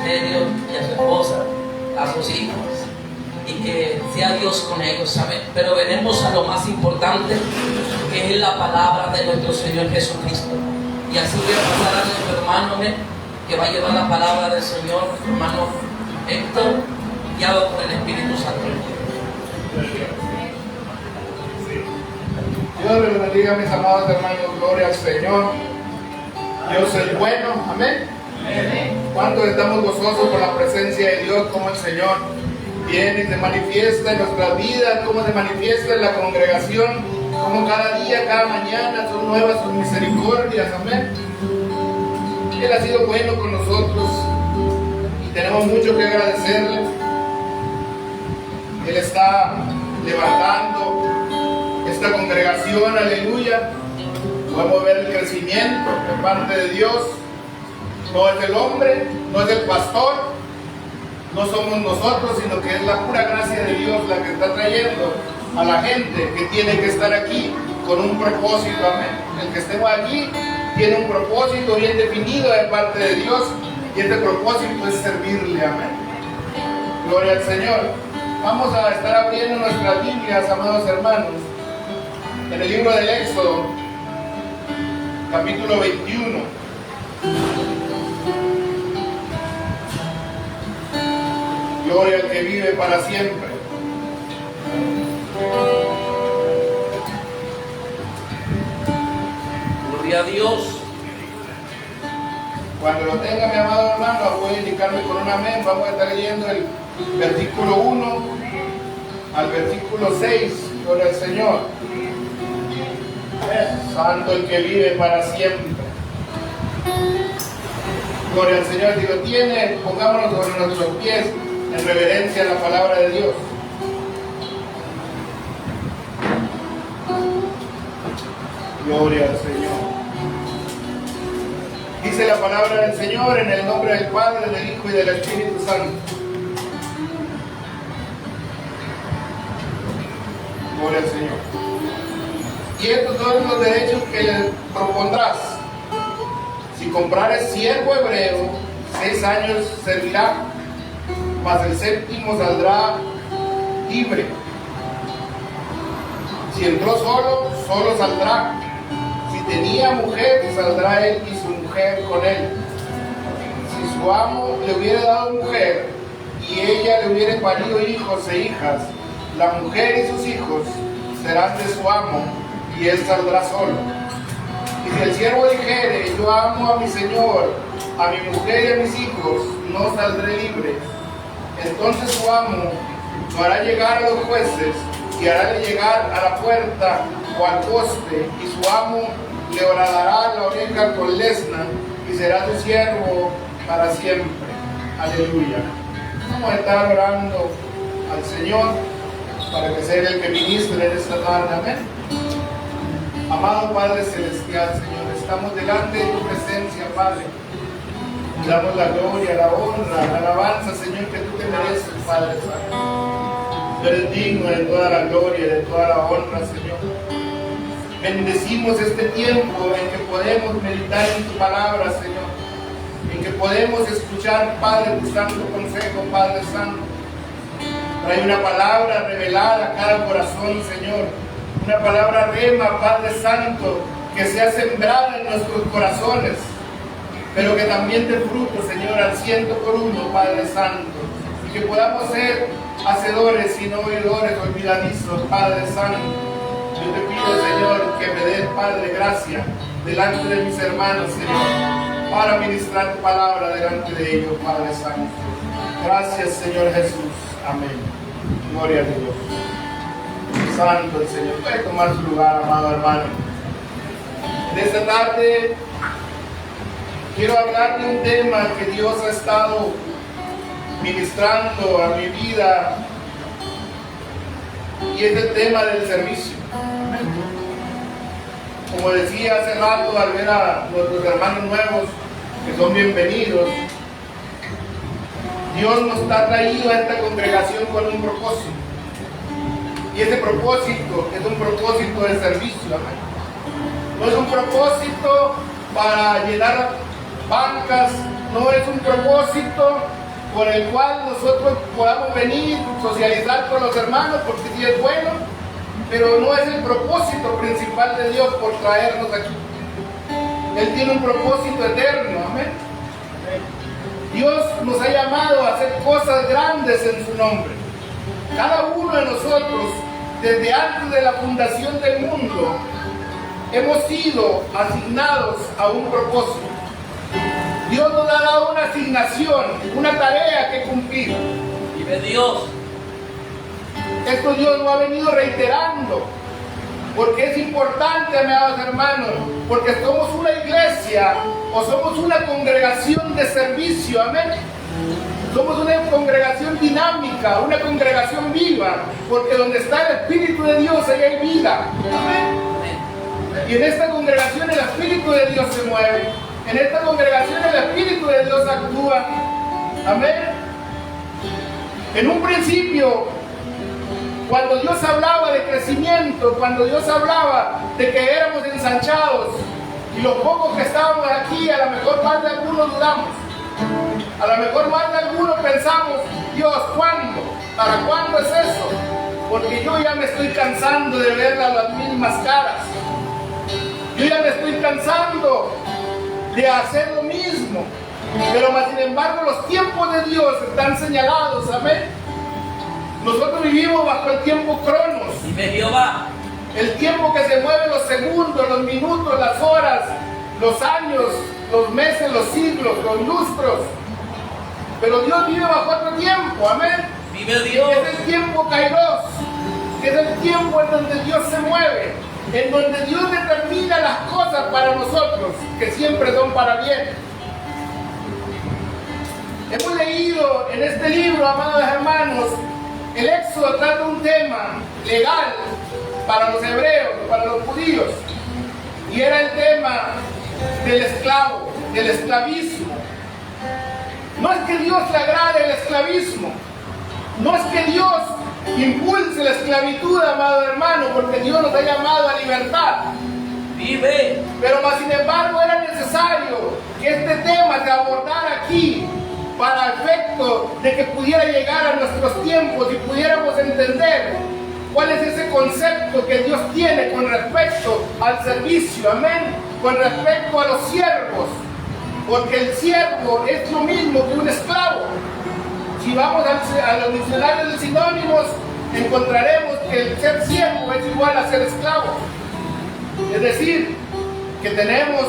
ministerio y a su esposa, a sus hijos, y que sea Dios con ellos, ¿saben? Pero venimos a lo más importante, que es la palabra de nuestro Señor Jesucristo. Y así voy a pasar a nuestro hermano que va a llevar la palabra del Señor, nuestro hermano Héctor, guiado por el Espíritu Santo. Dios les bendiga, mis amados hermanos. Gloria al Señor. Dios es bueno. Amén. ¿Cuántos estamos gozosos por la presencia de Dios? Como el Señor viene y se manifiesta en nuestras vidas, como se manifiesta en la congregación, como cada día, cada mañana son nuevas sus misericordias. Amén. Él ha sido bueno con nosotros y tenemos mucho que agradecerle. Él está levantando esta congregación, aleluya. Podemos ver el crecimiento de parte de Dios. No es el hombre, no es el pastor, no somos nosotros, sino que es la pura gracia de Dios la que está trayendo a la gente que tiene que estar aquí con un propósito. Amén. El que estemos aquí tiene un propósito bien definido de parte de Dios, y este propósito es servirle. Amén. Gloria al Señor. Vamos a estar abriendo nuestras Biblias, amados hermanos, en el libro del Éxodo, capítulo 21. Gloria al que vive para siempre. Gloria a Dios. Cuando lo tenga, mi amado hermano, voy a indicarme con un amén. Vamos a estar leyendo el versículo 1 al versículo 6. Gloria al Señor. Santo el que vive para siempre. Gloria al Señor. Si lo tiene, pongámonos sobre nuestros pies en reverencia a la palabra de Dios. Gloria al Señor. Dice la palabra del Señor en el nombre del Padre, del Hijo y del Espíritu Santo. Gloria al Señor. Y estos son los derechos que le propondrás. Si comprares siervo hebreo, 6 años servirá, mas el 7º saldrá libre. Si entró solo, solo saldrá. Si tenía mujer, saldrá él y su mujer con él. Si su amo le hubiera dado mujer y ella le hubiera parido hijos e hijas, la mujer y sus hijos serán de su amo y él saldrá solo. Y si el siervo dijere, yo amo a mi señor, a mi mujer y a mis hijos, no saldré libre, entonces su amo lo hará llegar a los jueces y hará llegar a la puerta o al poste, y su amo le horadará la oreja con lesna y será su siervo para siempre. Aleluya. Vamos a estar orando al Señor para que sea el que ministre en esta tarde. Amén. Amado Padre Celestial, Señor, estamos delante de tu presencia, Padre. Te damos la gloria, la honra, la alabanza, Señor, que tú te mereces, Padre Santo. Tú eres digno de toda la gloria y de toda la honra, Señor. Bendecimos este tiempo en que podemos meditar en tu palabra, Señor. En que podemos escuchar, Padre, tu santo consejo, Padre Santo. Trae una palabra revelada a cada corazón, Señor. Una palabra rema, Padre Santo, que sea sembrada en nuestros corazones, pero que también dé fruto, Señor, al 100%, Padre Santo. Y que podamos ser hacedores y no oidores olvidadizos, Padre Santo. Yo te pido, Señor, que me des, Padre, gracia delante de mis hermanos, Señor, para ministrar tu palabra delante de ellos, Padre Santo. Gracias, Señor Jesús. Amén. Gloria a Dios. Santo el Señor. Puede tomar su lugar, amado hermano. En esta tarde quiero hablar de un tema que Dios ha estado ministrando a mi vida, y es el tema del servicio. Como decía hace rato, al ver a nuestros hermanos nuevos que son bienvenidos, Dios nos ha traído a esta congregación con un propósito, y ese propósito es un propósito de servicio. No es un propósito para llenar bancas, no es un propósito con el cual nosotros podamos venir, socializar con los hermanos, porque sí es bueno, pero no es el propósito principal de Dios por traernos aquí. Él tiene un propósito eterno, amén. Dios nos ha llamado a hacer cosas grandes en su nombre. Cada uno de nosotros, desde antes de la fundación del mundo, hemos sido asignados a un propósito. Dios nos ha dado una asignación, una tarea que cumplir. Vive Dios. Esto Dios lo ha venido reiterando, porque es importante, amados hermanos, porque somos una iglesia o somos una congregación de servicio, amén. Somos una congregación dinámica, una congregación viva, porque donde está el Espíritu de Dios, ahí hay vida, amén. Y en esta congregación el Espíritu de Dios se mueve, en esta congregación el Espíritu de Dios actúa, amén. En un principio, cuando Dios hablaba de crecimiento, cuando Dios hablaba de que éramos ensanchados, y los pocos que estábamos aquí, a lo mejor más de algunos dudamos, a lo mejor más de algunos pensamos, Dios, ¿cuándo? ¿Para cuándo es eso? Porque yo ya me estoy cansando de ver las mismas caras, yo ya me estoy cansando de hacer lo mismo, pero más sin embargo los tiempos de Dios están señalados, amén. Nosotros vivimos bajo el tiempo Cronos. Vive Jehová. El tiempo que se mueve, los segundos, los minutos, las horas, los años, los meses, los siglos, los lustros. Pero Dios vive bajo otro tiempo, amén. Vive Dios. Es el tiempo Kairos, que es el tiempo en donde Dios se mueve, en donde Dios determina las cosas para nosotros, que siempre son para bien. Hemos leído en este libro, amados hermanos, el Éxodo trata un tema legal para los hebreos, para los judíos, y era el tema del esclavo, del esclavismo. No es que Dios le agrade el esclavismo, no es que Dios impulse la esclavitud, amado hermano, porque Dios nos ha llamado a libertad. Vive. Pero más sin embargo era necesario que este tema se abordara aquí, para efecto de que pudiera llegar a nuestros tiempos y pudiéramos entender cuál es ese concepto que Dios tiene con respecto al servicio, amén, con respecto a los siervos, porque el siervo es lo mismo que un esclavo. Si vamos a los diccionarios de sinónimos, encontraremos que el ser siervo es igual a ser esclavo. Es decir, que tenemos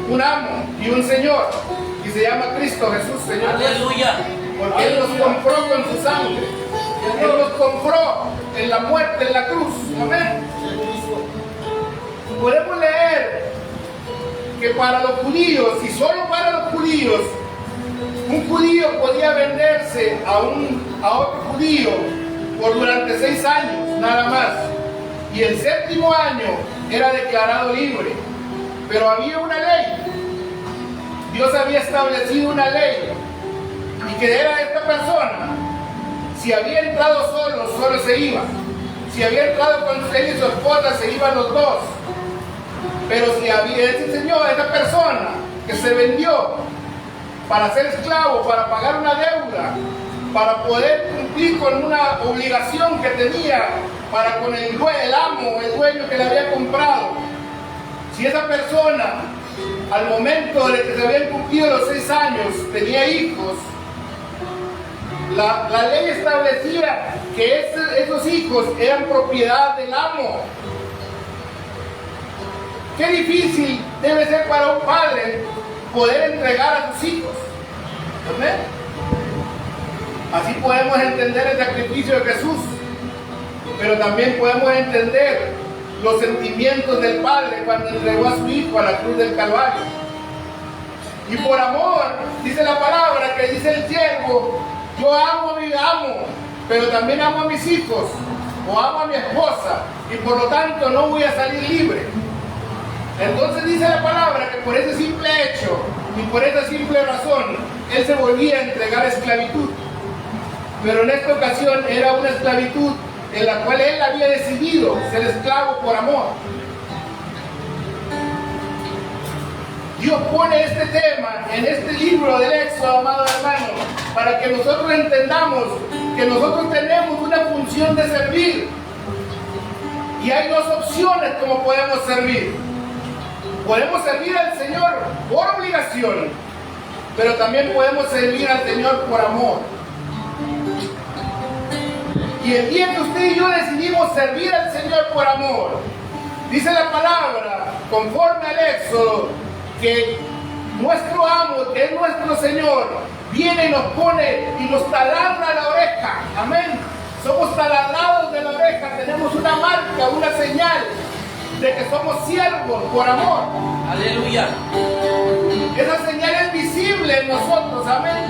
un amo y un Señor, y se llama Cristo Jesús, Señor. Aleluya. Porque Él nos compró con su sangre. Él nos compró en la muerte, en la cruz. Amén. Podemos leer que para los judíos, y solo para los judíos, un judío podía venderse a otro judío por durante 6 años, nada más. Y el 7º año era declarado libre. Pero había una ley. Dios había establecido una ley, y que era esta persona, si había entrado solo se iba. Si había entrado con él y su esposa, se iban los dos. Pero si había ese señor, esa persona que se vendió para ser esclavo, para pagar una deuda, para poder cumplir con una obligación que tenía para con el amo, el dueño que le había comprado, si esa persona al momento de que se habían cumplido los 6 años tenía hijos, la ley establecía que esos hijos eran propiedad del amo. Qué difícil debe ser para un padre poder entregar a sus hijos. ¿Amén? Así podemos entender el sacrificio de Jesús, pero también podemos entender los sentimientos del Padre cuando entregó a su Hijo a la cruz del Calvario. Y por amor, dice la palabra, que dice el siervo, yo amo a mi amo, pero también amo a mis hijos, o amo a mi esposa, y por lo tanto no voy a salir libre. Entonces dice la palabra que por ese simple hecho y por esa simple razón, él se volvía a entregar a esclavitud. Pero en esta ocasión era una esclavitud en la cual él había decidido ser esclavo por amor. Dios pone este tema en este libro del Éxodo, amado hermano, para que nosotros entendamos que nosotros tenemos una función de servir. Y hay dos opciones como podemos servir. Podemos servir al Señor por obligación, pero también podemos servir al Señor por amor. Y el día que usted y yo decidimos servir al Señor por amor, dice la palabra, conforme al Éxodo, que nuestro amo, que es nuestro Señor, viene y nos pone y nos taladra la oreja. Amén. Somos taladrados de la oreja, tenemos una marca, una señal de que somos siervos por amor. Aleluya. Esa señal es visible en nosotros, amén.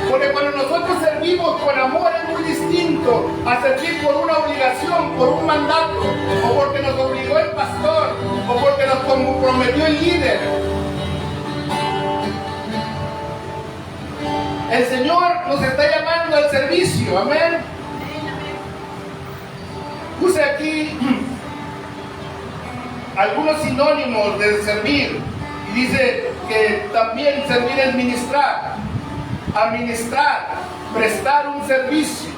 Porque cuando nosotros servimos con amor es muy distinto a servir por una obligación, por un mandato, o porque nos obligó el pastor, o porque nos comprometió el líder. El Señor nos está llamando al servicio, amén. Puse aquí algunos sinónimos de servir y dice que también servir es ministrar, administrar, prestar un servicio.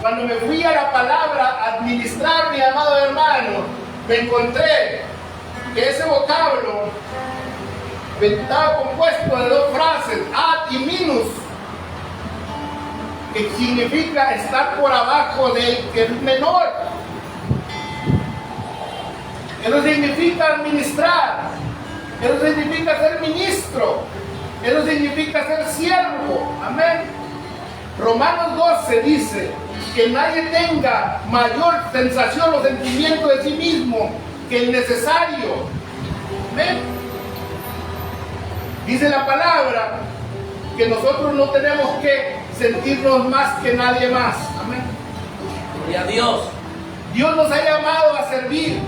Cuando me fui a la palabra administrar, mi amado hermano, me encontré que ese vocablo estaba compuesto de dos frases, ad y minus, que significa estar por abajo del que es menor. Eso significa administrar, eso significa ser ministro, eso significa ser siervo. Amén. Romanos 12 dice que nadie tenga mayor sensación o sentimiento de sí mismo que el necesario. Amén. Dice la palabra que nosotros no tenemos que sentirnos más que nadie más. Amén. Gloria a Dios. Dios nos ha llamado a servir.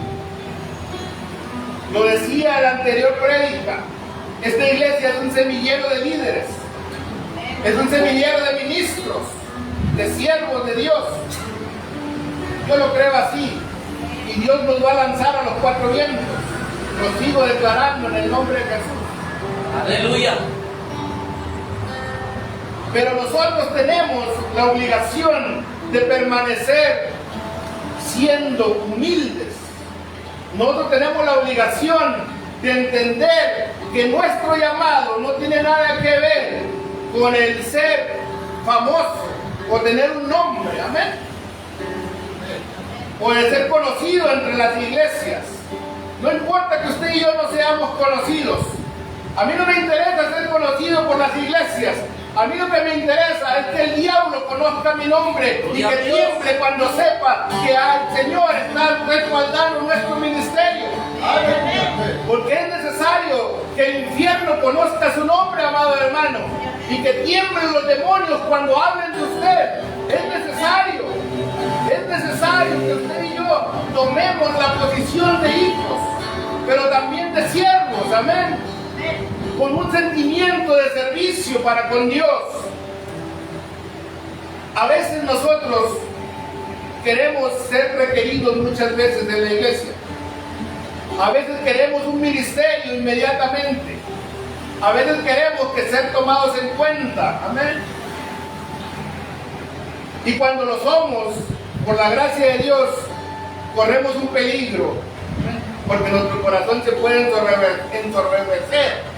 Lo decía en la anterior prédica. Esta iglesia es un semillero de líderes. Es un semillero de ministros, de siervos de Dios. Yo lo creo así. Y Dios nos va a lanzar a los cuatro vientos. Lo sigo declarando en el nombre de Jesús. Aleluya. Pero nosotros tenemos la obligación de permanecer siendo humildes. Nosotros tenemos la obligación de entender que nuestro llamado no tiene nada que ver con el ser famoso o tener un nombre, amén, o de ser conocido entre las iglesias. No importa que usted y yo no seamos conocidos. A mí no me interesa ser conocido por las iglesias. A mí lo que me interesa es que el diablo conozca mi nombre y que tiemble cuando sepa que el Señor está respaldando nuestro ministerio. Porque es necesario que el infierno conozca su nombre, amado hermano, y que tiemblen los demonios cuando hablen de usted. Es necesario que usted y yo tomemos la posición de hijos, pero también de siervos, amén, con un sentimiento de servicio para con Dios. A veces nosotros queremos ser requeridos muchas veces en la iglesia. A veces queremos un ministerio inmediatamente. A veces queremos que ser tomados en cuenta. Amén. Y cuando lo somos, por la gracia de Dios, corremos un peligro. Amén. Porque nuestro corazón se puede entorpecer.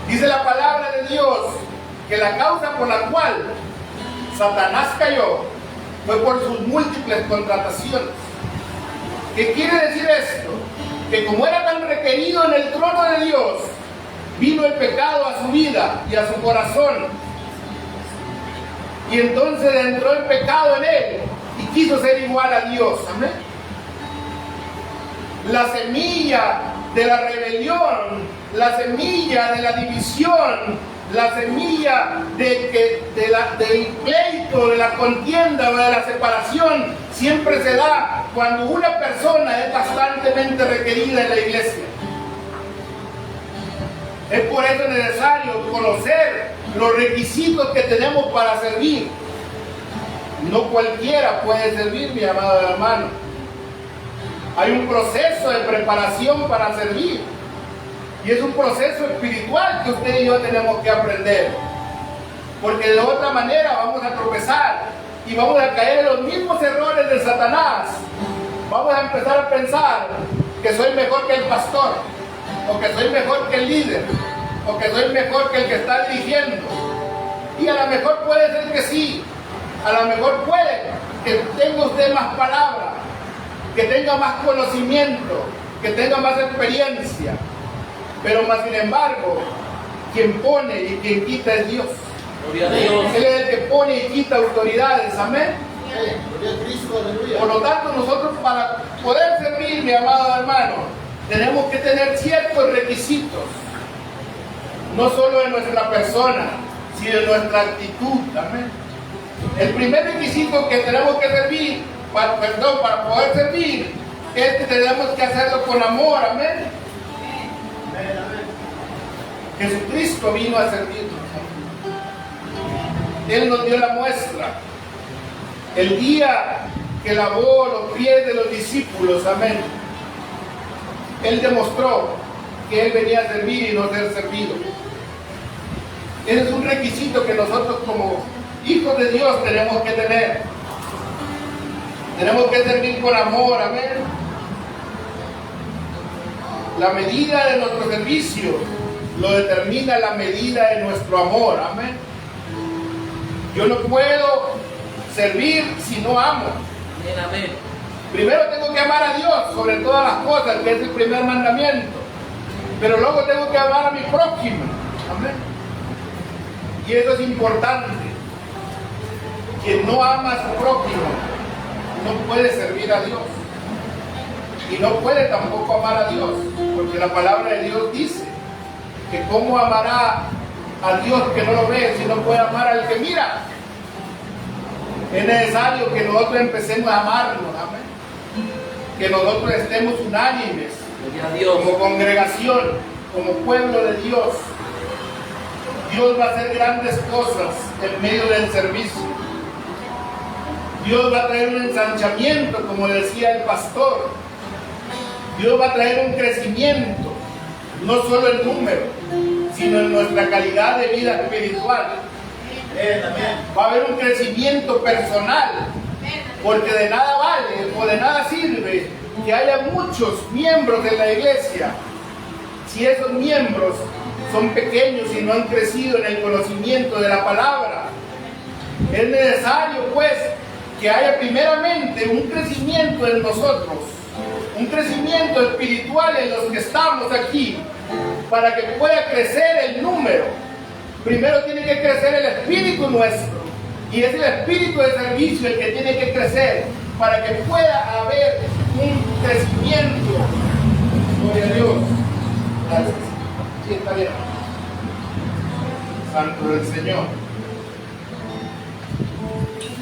Dice la palabra de Dios que la causa por la cual Satanás cayó fue por sus múltiples contrataciones. ¿Qué quiere decir esto? Que como era tan requerido en el trono de Dios, vino el pecado a su vida y a su corazón. Y entonces entró el pecado en él y quiso ser igual a Dios. Amén. La semilla de la rebelión, la semilla de la división, la semilla del pleito, de la contienda o de la separación, siempre se da cuando una persona es bastantemente requerida en la iglesia. Es por eso necesario conocer los requisitos que tenemos para servir. No cualquiera puede servir, mi amado hermano. Hay un proceso de preparación para servir. Y es un proceso espiritual que usted y yo tenemos que aprender. Porque de otra manera vamos a tropezar y vamos a caer en los mismos errores de Satanás. Vamos a empezar a pensar que soy mejor que el pastor, o que soy mejor que el líder, o que soy mejor que el que está dirigiendo. Y a lo mejor puede ser que sí, a lo mejor puede que tenga usted más palabra, que tenga más conocimiento, que tenga más experiencia, pero más sin embargo, quien pone y quien quita es Dios. Gloria a Dios. Él es el que pone y quita autoridades, amén. Por lo tanto, nosotros para poder servir, mi amado hermano, tenemos que tener ciertos requisitos, no solo en nuestra persona, sino en nuestra actitud, amén. El primer requisito que tenemos que servir, para poder servir, es que tenemos que hacerlo con amor, amén. Jesucristo vino a servirnos. Él nos dio la muestra. El día que lavó los pies de los discípulos, amén. Él demostró que Él venía a servir y no ser servido. Ese es un requisito que nosotros como hijos de Dios tenemos que tener. Tenemos que servir con amor, amén. La medida de nuestro servicio lo determina la medida de nuestro amor, amén. Yo no puedo servir si no amo. Amén, amén. Primero tengo que amar a Dios sobre todas las cosas, que es el primer mandamiento. Pero luego tengo que amar a mi prójimo. Amén. Y eso es importante. Quien no ama a su prójimo no puede servir a Dios. Y no puede tampoco amar a Dios. Porque la palabra de Dios dice que cómo amará a Dios que no lo ve si no puede amar al que mira. Es necesario que nosotros empecemos a amarnos, amén. Que nosotros estemos unánimes como congregación, como pueblo de Dios. Dios va a hacer grandes cosas en medio del servicio. Dios va a traer un ensanchamiento, como decía el pastor. Dios va a traer un crecimiento, no solo en número, sino en nuestra calidad de vida espiritual. Va a haber un crecimiento personal, porque de nada vale o de nada sirve que haya muchos miembros de la iglesia si esos miembros son pequeños y no han crecido en el conocimiento de la palabra. Es necesario pues que haya primeramente un crecimiento en nosotros, un crecimiento espiritual en los que estamos aquí, para que pueda crecer el número. Primero tiene que crecer el espíritu nuestro, y es el espíritu de servicio el que tiene que crecer para que pueda haber un crecimiento. Gloria a Dios. Gracias. Sí, está bien. Santo del Señor.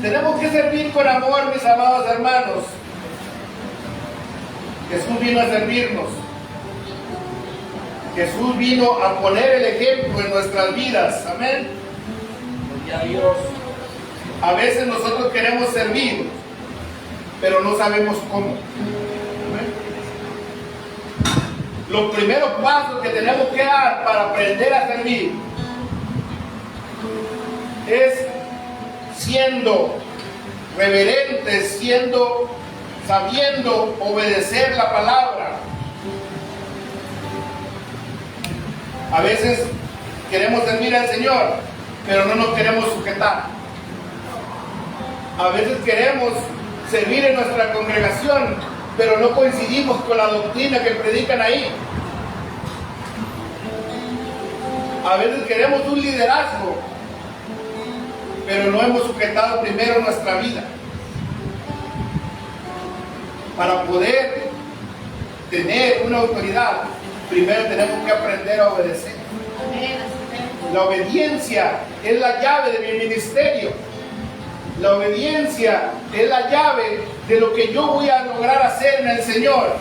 Tenemos que servir con amor, mis amados hermanos. Jesús vino a servirnos. Jesús vino a poner el ejemplo en nuestras vidas. Amén. Gloria a Dios. A veces nosotros queremos servir, pero no sabemos cómo. Amén. Los primeros pasos que tenemos que dar para aprender a servir es siendo reverentes, sabiendo obedecer la palabra. A veces queremos servir al Señor, pero no nos queremos sujetar. A veces queremos servir en nuestra congregación, pero no coincidimos con la doctrina que predican ahí. A veces queremos un liderazgo, pero no hemos sujetado primero nuestra vida. Para poder tener una autoridad, primero tenemos que aprender a obedecer. La obediencia es la llave de mi ministerio. La obediencia es la llave de lo que yo voy a lograr hacer en el Señor.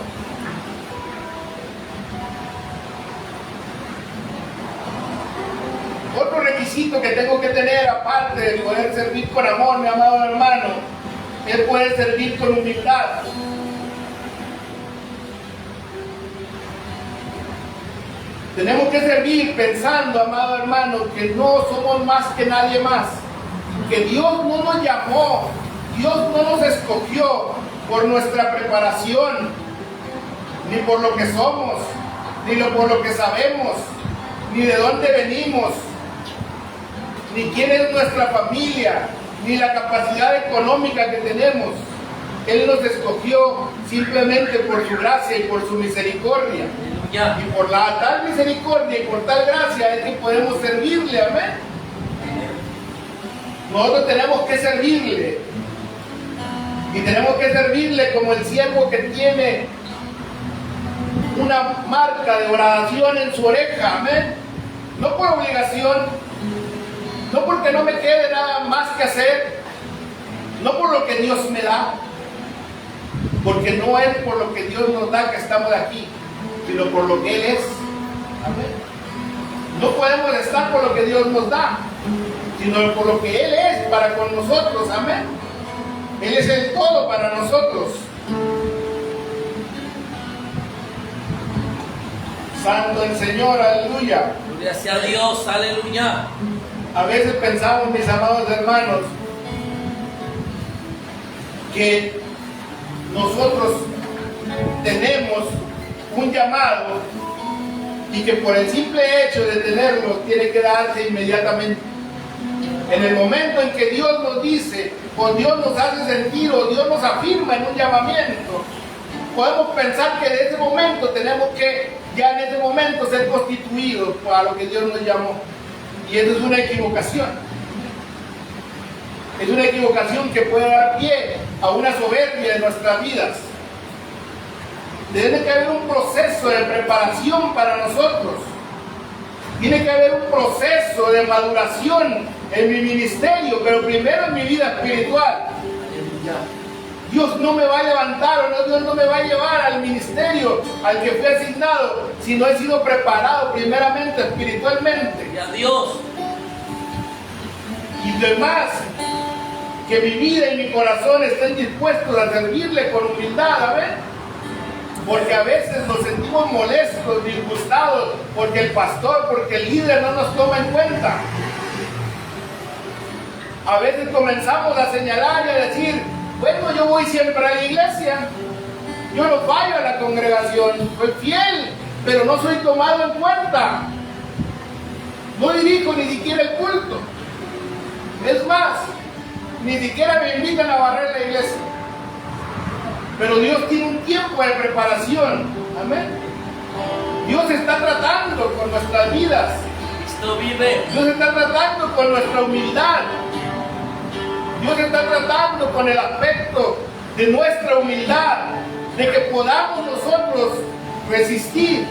Otro requisito que tengo que tener, aparte de poder servir con amor, mi amado hermano, es poder servir con humildad. Tenemos que servir pensando, amado hermano, que no somos más que nadie más. Que Dios no nos llamó, Dios no nos escogió por nuestra preparación, ni por lo que somos, ni por lo que sabemos, ni de dónde venimos, ni quién es nuestra familia, ni la capacidad económica que tenemos. Él nos escogió simplemente por su gracia y por su misericordia. Y por la tal misericordia y por tal gracia es que podemos servirle, amén. Nosotros tenemos que servirle. Y tenemos que servirle como el siervo que tiene una marca de oración en su oreja, amén. No por obligación, no porque no me quede nada más que hacer, no por lo que Dios me da, porque no es por lo que Dios nos da que estamos aquí, sino por lo que Él es. Amén. No podemos estar por lo que Dios nos da, sino por lo que Él es para con nosotros. Amén. Él es el todo para nosotros. Santo el Señor, aleluya. Gloria sea Dios, aleluya. A veces pensamos, mis amados hermanos, que nosotros tenemos un llamado y que por el simple hecho de tenerlo tiene que darse inmediatamente. En el momento en que Dios nos dice, o Dios nos hace sentir, o Dios nos afirma en un llamamiento, podemos pensar que de ese momento tenemos que ya en ese momento ser constituidos para lo que Dios nos llamó. Y eso es una equivocación. Es una equivocación que puede dar pie a una soberbia en nuestras vidas. Tiene que haber un proceso de preparación para nosotros. Tiene que haber un proceso de maduración en mi ministerio, pero primero en mi vida espiritual. Dios no me va a levantar, o no, Dios no me va a llevar al ministerio al que fui asignado si no he sido preparado primeramente espiritualmente. Y a Dios. Y demás, que mi vida y mi corazón estén dispuestos a servirle con humildad, ¿ven? Porque a veces nos sentimos molestos, disgustados, porque el pastor, porque el líder no nos toma en cuenta. A veces comenzamos a señalar y a decir, bueno, yo voy siempre a la iglesia, yo no fallo a la congregación, soy fiel, pero no soy tomado en cuenta. No dirijo ni siquiera el culto. Es más, ni siquiera me invitan a barrer la iglesia. Pero Dios tiene un tiempo de preparación. Amén. Dios está tratando con nuestras vidas. Cristo vive. Dios está tratando con nuestra humildad. Dios está tratando con el aspecto de nuestra humildad, de que podamos nosotros resistir.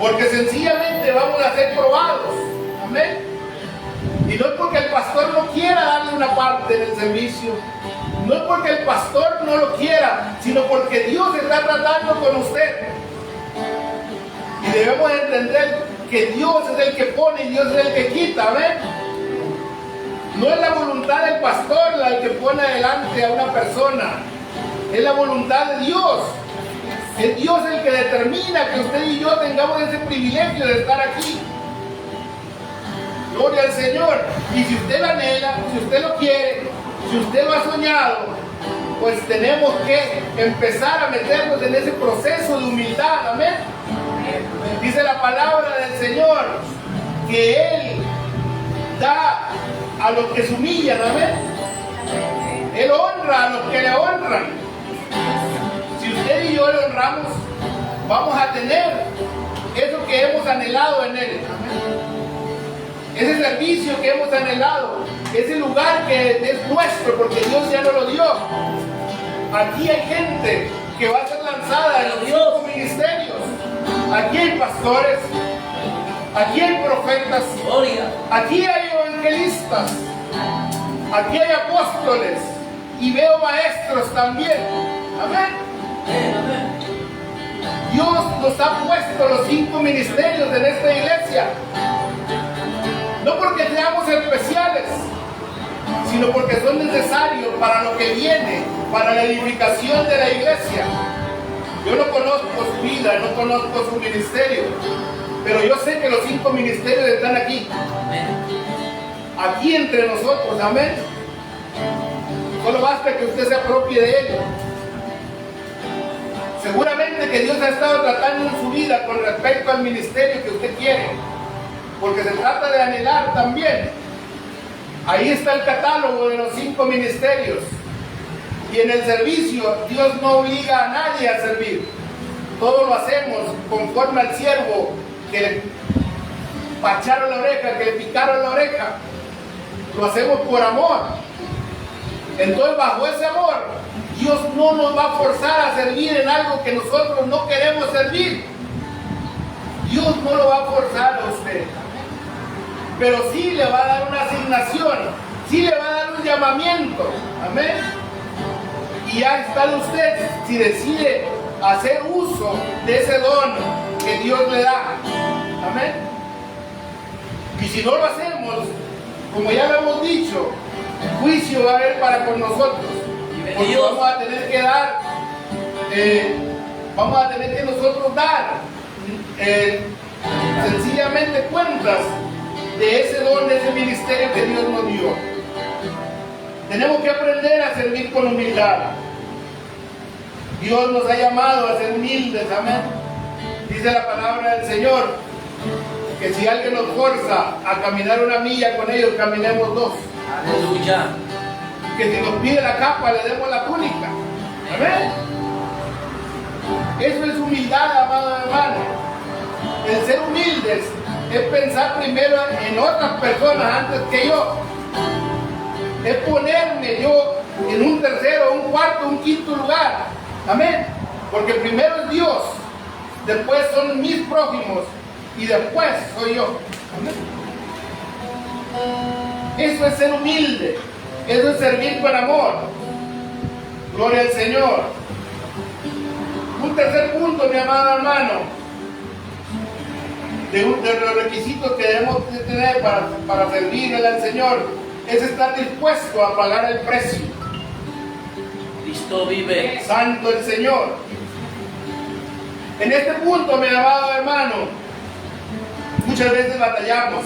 Porque sencillamente vamos a ser probados. Amén. Y no es porque el pastor no quiera darle una parte del servicio, no es porque el pastor no lo quiera, sino porque Dios está tratando con usted. Y debemos entender que Dios es el que pone y Dios es el que quita. Amén. No es la voluntad del pastor la que pone adelante a una persona, es la voluntad de Dios. Es Dios el que determina que usted y yo tengamos ese privilegio de estar aquí. Gloria al Señor. Y si usted lo anhela, si usted lo quiere, si usted lo ha soñado, pues tenemos que empezar a meternos en ese proceso de humildad. Amén. Dice la palabra del Señor que Él da a los que se humillan. Amén. Él honra a los que le honran. Si usted y yo le honramos, vamos a tener eso que hemos anhelado en Él. Amén. Ese servicio que hemos anhelado, ese lugar que es nuestro porque Dios ya nos lo dio. Aquí hay gente que va a ser lanzada en los 5 ministerios. Aquí hay pastores, aquí hay profetas, aquí hay evangelistas, aquí hay apóstoles y veo maestros también. Amén. Dios nos ha puesto los 5 ministerios en esta iglesia. No porque seamos especiales, sino porque son necesarios para lo que viene, para la edificación de la iglesia. Yo no conozco su vida, no conozco su ministerio, pero yo sé que los 5 ministerios están aquí. Amén. Aquí entre nosotros, amén. Solo basta que usted se apropie de ellos. Seguramente que Dios ha estado tratando en su vida con respecto al ministerio que usted quiere, porque se trata de anhelar también. Ahí está el catálogo de los 5 ministerios. Y en el servicio, Dios no obliga a nadie a servir. Todo lo hacemos conforme al siervo que le pacharon la oreja, que le picaron la oreja. Lo hacemos por amor. Entonces, bajo ese amor, Dios no nos va a forzar a servir en algo que nosotros no queremos servir. Dios no lo va a forzar a usted. Pero sí le va a dar una asignación, sí le va a dar un llamamiento. Amén. Y ya está de usted si decide hacer uso de ese don que Dios le da. Amén. Y si no lo hacemos, como ya lo hemos dicho, juicio va a haber para con nosotros. Porque vamos a tener que dar, vamos a tener que nosotros dar sencillamente cuentas de ese don, de ese ministerio que Dios nos dio. Tenemos que aprender a servir con humildad. Dios nos ha llamado a ser humildes, amén. Dice la palabra del Señor que si alguien nos forza a caminar 1 milla con ellos, caminemos 2. Aleluya. Que si nos pide la capa, le demos la túnica. Amén. Eso es humildad, amado hermano. El ser humildes es pensar primero en otras personas antes que yo. Es ponerme yo en un tercero, un cuarto, un quinto lugar. Amén. Porque primero es Dios, después son mis prójimos y después soy yo. Amén. Eso es ser humilde. Eso es servir con amor. Gloria al Señor. Un tercer punto, mi amado hermano, de los requisitos que debemos de tener para servirle al Señor, es estar dispuesto a pagar el precio. Cristo vive. Santo el Señor. En este punto, mi amado hermano, muchas veces batallamos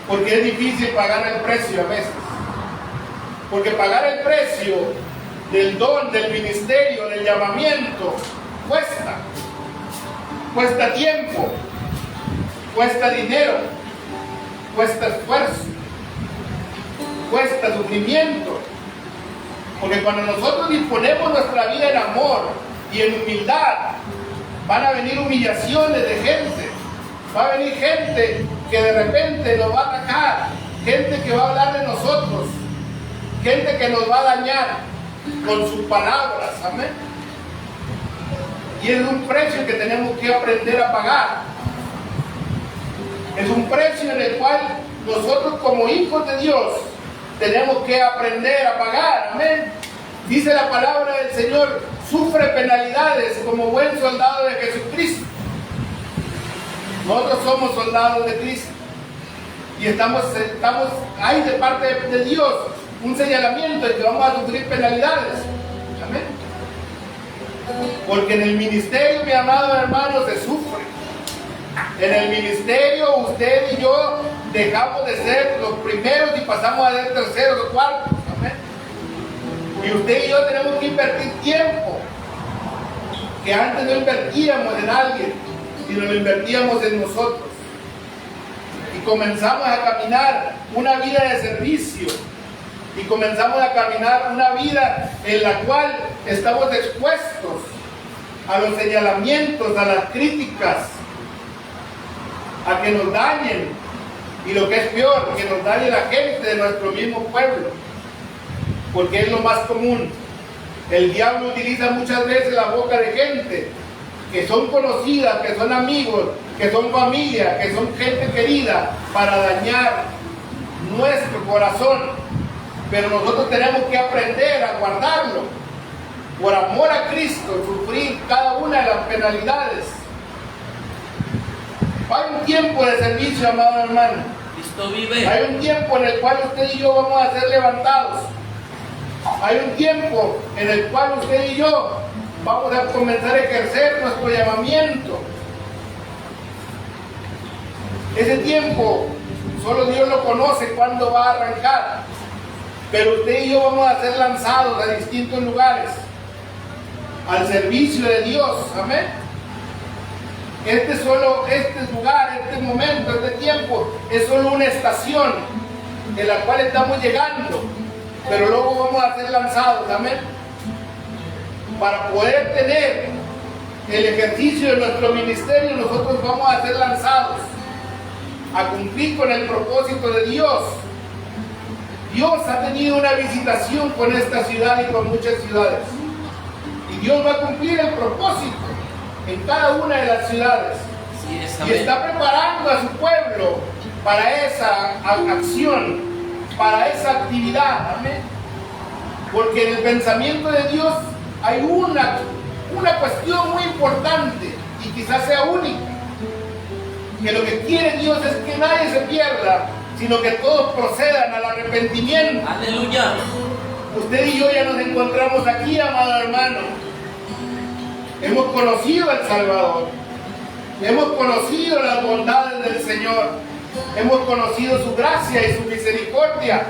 porque es difícil pagar el precio a veces. Porque pagar el precio del don, del ministerio, del llamamiento, cuesta tiempo, cuesta dinero, cuesta esfuerzo, cuesta sufrimiento. Porque cuando nosotros disponemos nuestra vida en amor y en humildad, van a venir humillaciones de gente, va a venir gente que de repente nos va a atacar, gente que va a hablar de nosotros, gente que nos va a dañar con sus palabras, amén. Y es un precio que tenemos que aprender a pagar. Es un precio en el cual nosotros como hijos de Dios tenemos que aprender a pagar, amén. Dice la palabra del Señor, sufre penalidades como buen soldado de Jesucristo. Nosotros somos soldados de Cristo y estamos ahí de parte de Dios un señalamiento de que vamos a sufrir penalidades. Amén. Porque en el ministerio, mi amado hermano, se sufre. En el ministerio usted y yo dejamos de ser los primeros y pasamos a ser terceros o cuartos. Amén. Y usted y yo tenemos que invertir tiempo que antes no invertíamos en alguien, sino lo invertíamos en nosotros. Y comenzamos a caminar una vida de servicio. Y comenzamos a caminar una vida en la cual estamos expuestos a los señalamientos, a las críticas, a que nos dañen. Y lo que es peor, que nos dañe la gente de nuestro mismo pueblo. Porque es lo más común. El diablo utiliza muchas veces la boca de gente que son conocidas, que son amigos, que son familia, que son gente querida, para dañar nuestro corazón. Pero nosotros tenemos que aprender a guardarlo. Por amor a Cristo, sufrir cada una de las penalidades. Hay un tiempo de servicio, amado hermano. Cristo vive. Hay un tiempo en el cual usted y yo vamos a ser levantados. Hay un tiempo en el cual usted y yo vamos a comenzar a ejercer nuestro llamamiento. Ese tiempo solo Dios lo conoce cuándo va a arrancar, pero usted y yo vamos a ser lanzados a distintos lugares al servicio de Dios. Amén. Este lugar, este momento, este tiempo es solo una estación en la cual estamos llegando, pero luego vamos a ser lanzados. Amén. Para poder tener el ejercicio de nuestro ministerio, nosotros vamos a ser lanzados a cumplir con el propósito de Dios. Dios ha tenido una visitación con esta ciudad y con muchas ciudades, y Dios va a cumplir el propósito en cada una de las ciudades. Y está preparando a su pueblo para esa acción, para esa actividad. Amén. Porque en el pensamiento de Dios hay una cuestión muy importante y quizás sea única, que lo que quiere Dios es que nadie se pierda, sino que todos procedan al arrepentimiento. Aleluya. Usted y yo ya nos encontramos aquí, amado hermano. Hemos conocido al Salvador, hemos conocido las bondades del Señor, hemos conocido su gracia y su misericordia.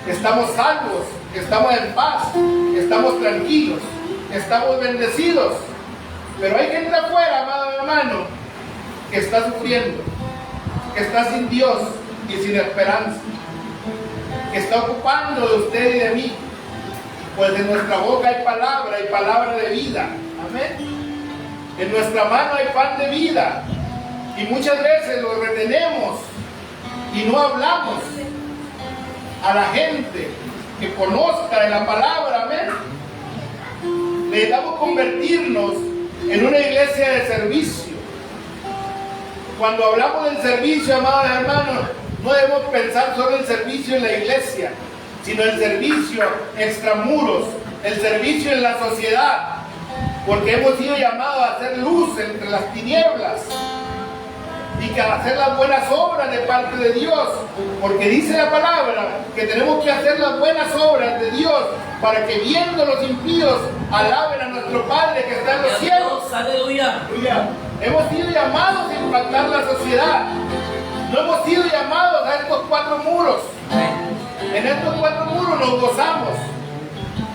Estamos salvos, estamos en paz, estamos tranquilos, estamos bendecidos. Pero hay gente afuera, amado hermano, que está sufriendo, que está sin Dios y sin esperanza, que está ocupando de usted y de mí. Pues en nuestra boca hay palabra y palabra de vida. Amén. En nuestra mano hay pan de vida, y muchas veces lo retenemos y no hablamos a la gente que conozca de la palabra. Amén. Necesitamos convertirnos en una iglesia de servicio. Cuando hablamos del servicio, amados hermanos, no debemos pensar solo en servicio en la iglesia, sino el servicio extramuros, el servicio en la sociedad, porque hemos sido llamados a hacer luz entre las tinieblas y que a hacer las buenas obras de parte de Dios, porque dice la palabra que tenemos que hacer las buenas obras de Dios para que viendo los impíos alaben a nuestro Padre que está en los cielos. Aleluya. Hemos sido llamados a impactar la sociedad, no hemos sido llamados a estos cuatro muros. En estos cuatro muros nos gozamos,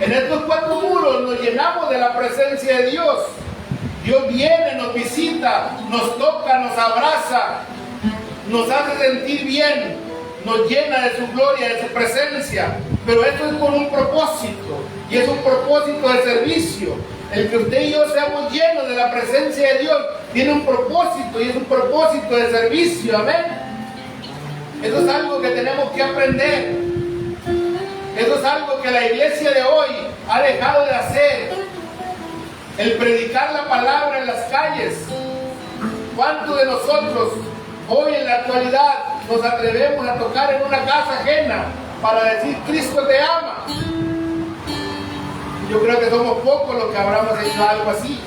en estos cuatro muros nos llenamos de la presencia de Dios. Dios viene, nos visita, nos toca, nos abraza, nos hace sentir bien, nos llena de su gloria, de su presencia. Pero esto es con un propósito, y es un propósito de servicio. El que usted y yo seamos llenos de la presencia de Dios tiene un propósito, y es un propósito de servicio. Amén. Eso es algo que tenemos que aprender. Eso es algo que la iglesia de hoy ha dejado de hacer. El predicar la palabra en las calles. ¿Cuántos de nosotros hoy en la actualidad nos atrevemos a tocar en una casa ajena para decir Cristo te ama? Yo creo que somos pocos los que habremos hecho algo así.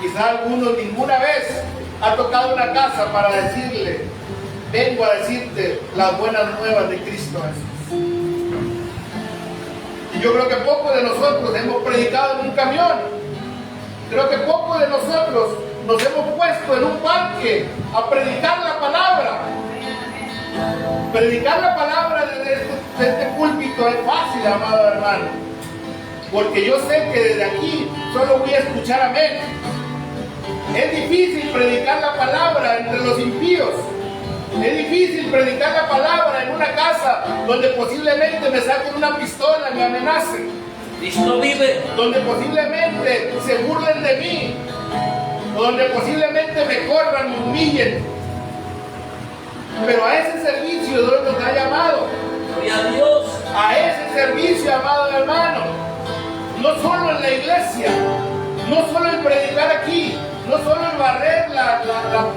Quizá algunos ninguna vez ha tocado una casa para decirle, vengo a decirte las buenas nuevas de Cristo Jesús. Y yo creo que pocos de nosotros hemos predicado en un camión. Creo que pocos de nosotros nos hemos puesto en un parque a predicar la palabra. Predicar la palabra desde este púlpito es fácil, amado hermano, porque yo sé que desde aquí solo voy a escuchar amén. Es difícil predicar la palabra entre los impíos. Es difícil predicar la palabra en una casa donde posiblemente me saquen una pistola y me amenacen. Cristo vive. Donde posiblemente se burlen de mí, o donde posiblemente me corran, me humillen. Pero a ese servicio Dios nos ha llamado. Gloria a Dios. A ese servicio, amado hermano. No solo en la iglesia, no solo en predicar aquí, no solo en barrer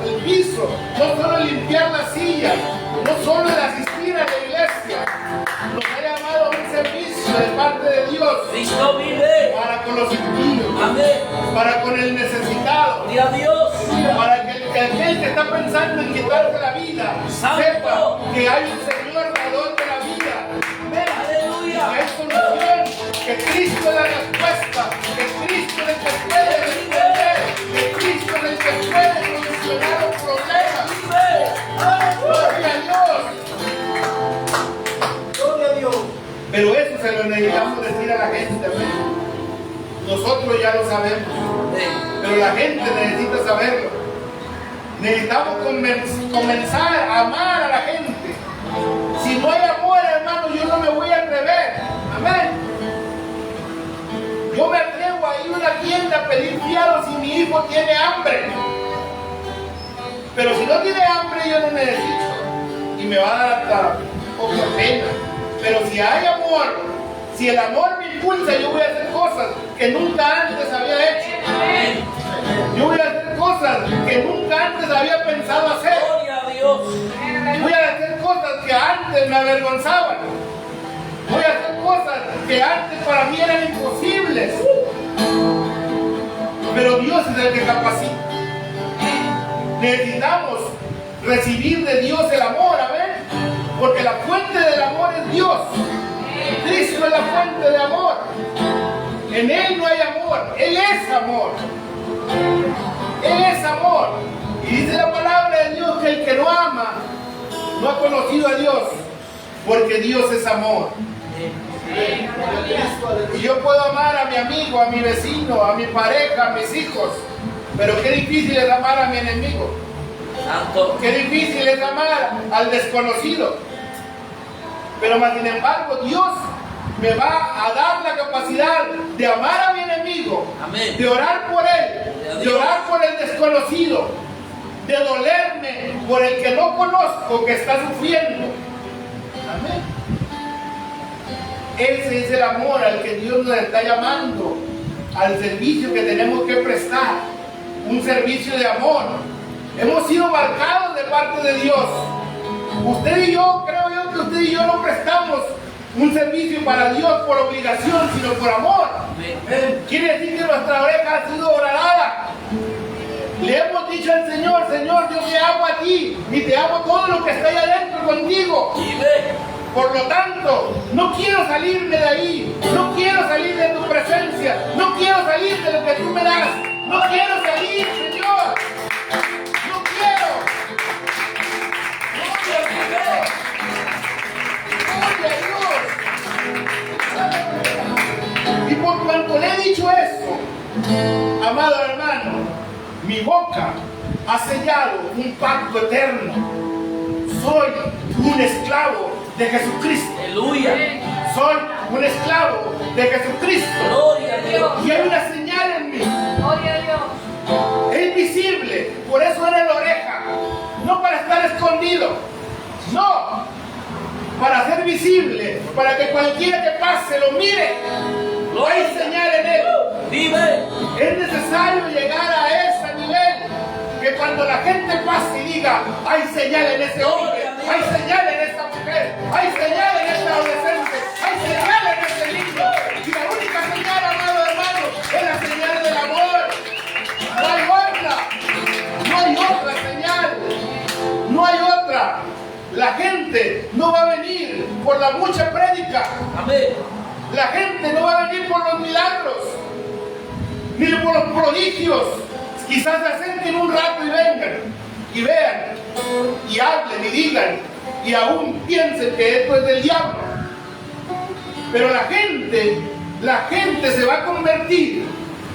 el piso, no solo en limpiar las sillas, no solo en asistir a la iglesia. Nos ha llamado a un servicio de parte de Dios. Cristo vive. Para con los impíos. Amén. Para con el necesitado. Gloria a Dios. Para que aquel que está pensando en quitarse la vida Santo. sepa que hay un Señor dador de la vida. Amén. Aleluya. Que hay solución, que Cristo es la respuesta, que Cristo nosotros ya lo sabemos, pero la gente necesita saberlo. Necesitamos comenzar a amar a la gente. Si no hay amor, hermano, yo no me voy a atrever. Amén. Yo me atrevo a ir a una tienda a pedir fiado si mi hijo tiene hambre. Pero si no tiene hambre, yo no necesito. Y me va a dar hasta poca pena. Pero si hay amor, si el amor me impulsa, yo voy a hacer cosas que nunca antes había hecho. Yo voy a hacer cosas que nunca antes había pensado hacer. Gloria a Dios. Voy a hacer cosas que antes me avergonzaban. Voy a hacer cosas que antes para mí eran imposibles. Pero Dios es el que capacita. Necesitamos recibir de Dios el amor, amén. Porque la fuente del amor es Dios. Cristo es la fuente de amor. En Él no hay amor. Él es amor. Él es amor. Y dice la palabra de Dios que el que no ama no ha conocido a Dios, porque Dios es amor. Y yo puedo amar a mi amigo, a mi vecino, a mi pareja, a mis hijos, pero qué difícil es amar a mi enemigo. Santo. Qué difícil es amar al desconocido. Pero más sin embargo, Dios me va a dar la capacidad de amar a mi enemigo, Amén. de orar por él, de orar por el desconocido, de dolerme por el que no conozco que está sufriendo. Amén. Ese es el amor al que Dios nos está llamando, al servicio que tenemos que prestar, un servicio de amor. Hemos sido marcados de parte de Dios. Usted y yo, creo yo que usted y yo no prestamos un servicio para Dios por obligación, sino por amor. Quiere decir que nuestra oreja ha sido horadada. Le hemos dicho al Señor, Señor, yo te amo a ti y te amo todo lo que está ahí adentro contigo. Por lo tanto, no quiero salirme de ahí, no quiero salir de tu presencia, no quiero salir de lo que tú me das, no quiero salir, Señor, no quiero. Gloria a Dios. Y por cuanto le he dicho eso, amado hermano, mi boca ha sellado un pacto eterno. Soy un esclavo de Jesucristo. Aleluya. Soy un esclavo de Jesucristo. Gloria a Dios. Y hay una señal en mí. Gloria a Dios. Es visible. Por eso era la oreja. No para estar escondido. No. Para ser visible. Para que cualquiera que pase lo mire. No hay señal en él. Vive. Es necesario llegar a ese nivel. Que cuando la gente pase y diga, hay señal en ese hombre, hay señal en esta mujer, hay señal en este adolescente, hay señal en este niño. Y la única señal, amado hermano, es la señal del amor. No hay otra. No hay otra señal. No hay otra. La gente no va a venir por la mucha prédica. Amén. La gente no va a venir por los milagros, ni por los prodigios. Quizás se acerquen un rato y vengan, y vean, y hablen, y digan, y aún piensen que esto es del diablo. Pero la gente se va a convertir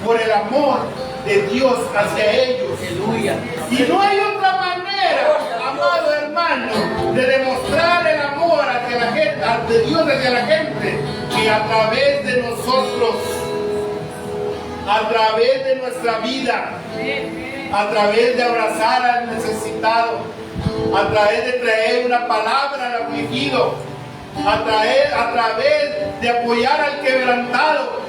por el amor de Dios hacia ellos. Aleluya. Y no hay otra manera, amado hermano, de demostrar el amor hacia la gente, de Dios hacia la gente, que a través de nosotros, a través de nuestra vida, a través de abrazar al necesitado, a través de traer una palabra al afligido, a través de apoyar al quebrantado,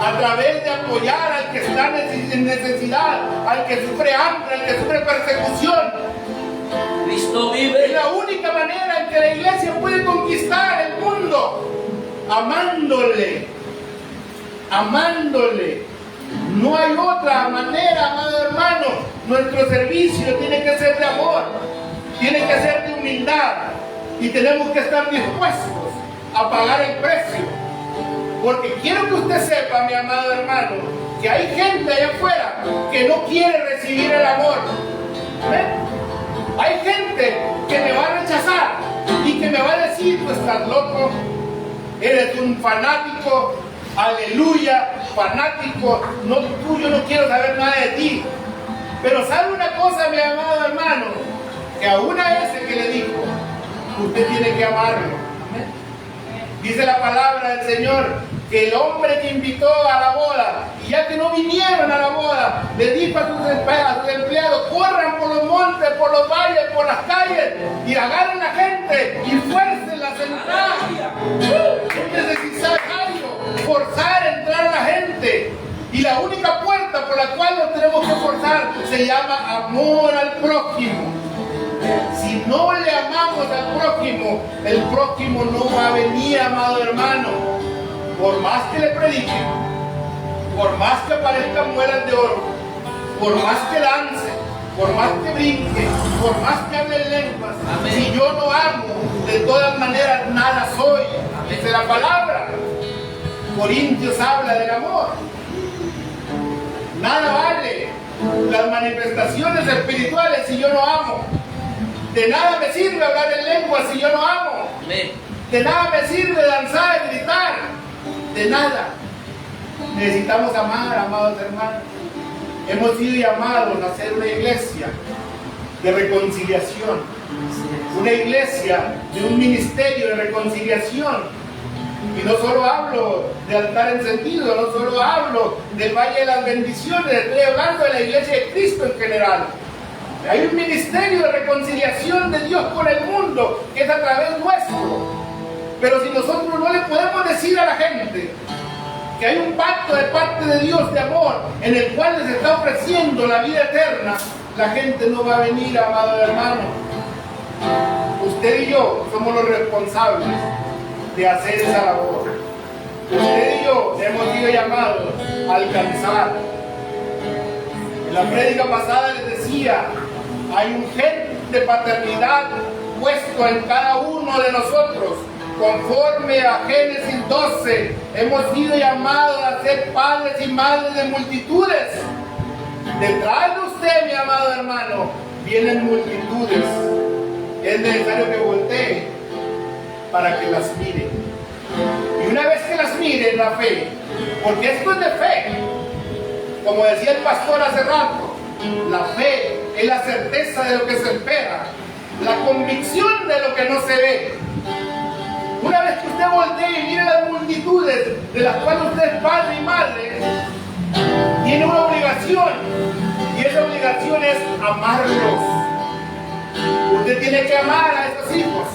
a través de apoyar al que está en necesidad, al que sufre hambre, al que sufre persecución. Cristo vive. Es la única manera en que la iglesia puede conquistar el mundo, amándole, amándole. No hay otra manera, amado hermano. Nuestro servicio tiene que ser de amor, tiene que ser de humildad, y tenemos que estar dispuestos a pagar el precio. Porque quiero que usted sepa, mi amado hermano, que hay gente allá afuera que no quiere recibir el amor. ¿Ven? Hay gente que me va a rechazar y que me va a decir, tú estás loco, eres un fanático, aleluya, fanático, no, tú, yo no quiero saber nada de ti. Pero ¿sabe una cosa, mi amado hermano? Que aún a ese que le dijo, usted tiene que amarlo. Dice la palabra del Señor que el hombre que invitó a la boda, y ya que no vinieron a la boda, le dijo a sus empleados, corran por los montes, por los valles, por las calles, y agarren a la gente y fuércenla a entrar. Es necesario forzar a entrar a la gente. Y la única puerta por la cual nos tenemos que forzar se llama amor al prójimo. Si no le amamos al prójimo, el prójimo no va a venir, amado hermano. Por más que le prediquen, por más que aparezcan muelas de oro, por más que lance, por más que brinque, por más que hable lenguas, si yo no amo, de todas maneras nada soy. Dice la palabra. Corintios habla del amor. Nada vale las manifestaciones espirituales si yo no amo. De nada me sirve hablar en lenguas si yo no amo. De nada me sirve danzar y gritar. De nada. Necesitamos amar, amados hermanos. Hemos sido llamados a ser una iglesia de reconciliación. Una iglesia de un ministerio de reconciliación. Y no solo hablo de altar encendido, no solo hablo del Valle de las Bendiciones, estoy hablando de la iglesia de Cristo en general. Hay un ministerio de reconciliación de Dios con el mundo, que es a través nuestro. Pero si nosotros no le podemos decir a la gente que hay un pacto de parte de Dios de amor, en el cual les está ofreciendo la vida eterna, la gente no va a venir, amado hermano. Usted y yo somos los responsables de hacer esa labor. Usted y yo hemos sido llamados a alcanzar. En la prédica pasada les decía, hay un gen de paternidad puesto en cada uno de nosotros. Conforme a Génesis 12, hemos sido llamados a ser padres y madres de multitudes. Detrás de usted, mi amado hermano, vienen multitudes. Es necesario que voltee para que las mire. Y una vez que las mire en la fe, porque esto es de fe, como decía el pastor hace rato, la fe es la certeza de lo que se espera, la convicción de lo que no se ve. Una vez que usted voltee y mire las multitudes de las cuales usted es padre y madre, tiene una obligación, y esa obligación es amarlos. Usted tiene que amar a esos hijos.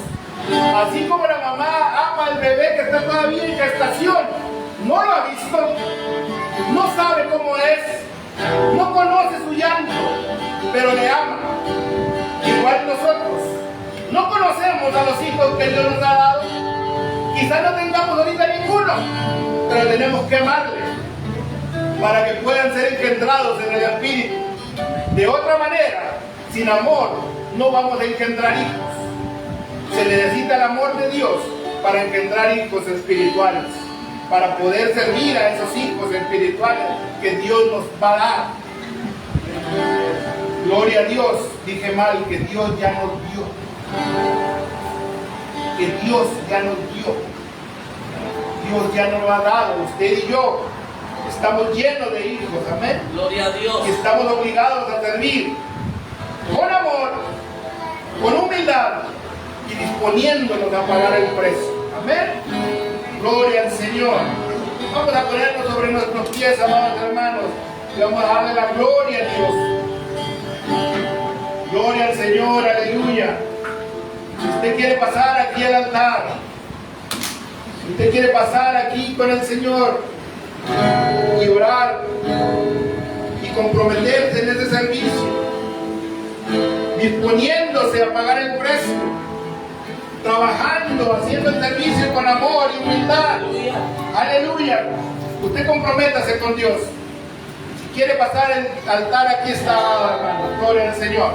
Así como la mamá ama al bebé que está todavía en gestación, no lo ha visto, no sabe cómo es, no conoce su llanto, pero le ama. Igual nosotros, no conocemos a los hijos que Dios nos ha dado, quizás no tengamos ahorita ninguno, pero tenemos que amarles para que puedan ser engendrados en el Espíritu. De otra manera, sin amor, no vamos a engendrar hijos. Se necesita el amor de Dios para engendrar hijos espirituales, para poder servir a esos hijos espirituales que Dios nos va a dar. Gloria a Dios, dije mal, que Dios ya nos dio. Que Dios ya nos dio. Dios ya nos lo ha dado. Usted y yo estamos llenos de hijos, amén. Gloria a Dios. Y estamos obligados a servir con amor, con humildad, y disponiéndonos a pagar el precio. Amén. Gloria al Señor. Vamos a ponernos sobre nuestros pies, amados hermanos, y vamos a darle la gloria a Dios. Gloria al Señor, aleluya. Si usted quiere pasar aquí al altar, si usted quiere pasar aquí con el Señor y orar y comprometerse en ese servicio, disponiéndose a pagar el precio, trabajando, haciendo el servicio con amor y humildad. Aleluya. Usted comprométase con Dios. Si quiere pasar el altar, aquí está, hermano. Gloria al Señor.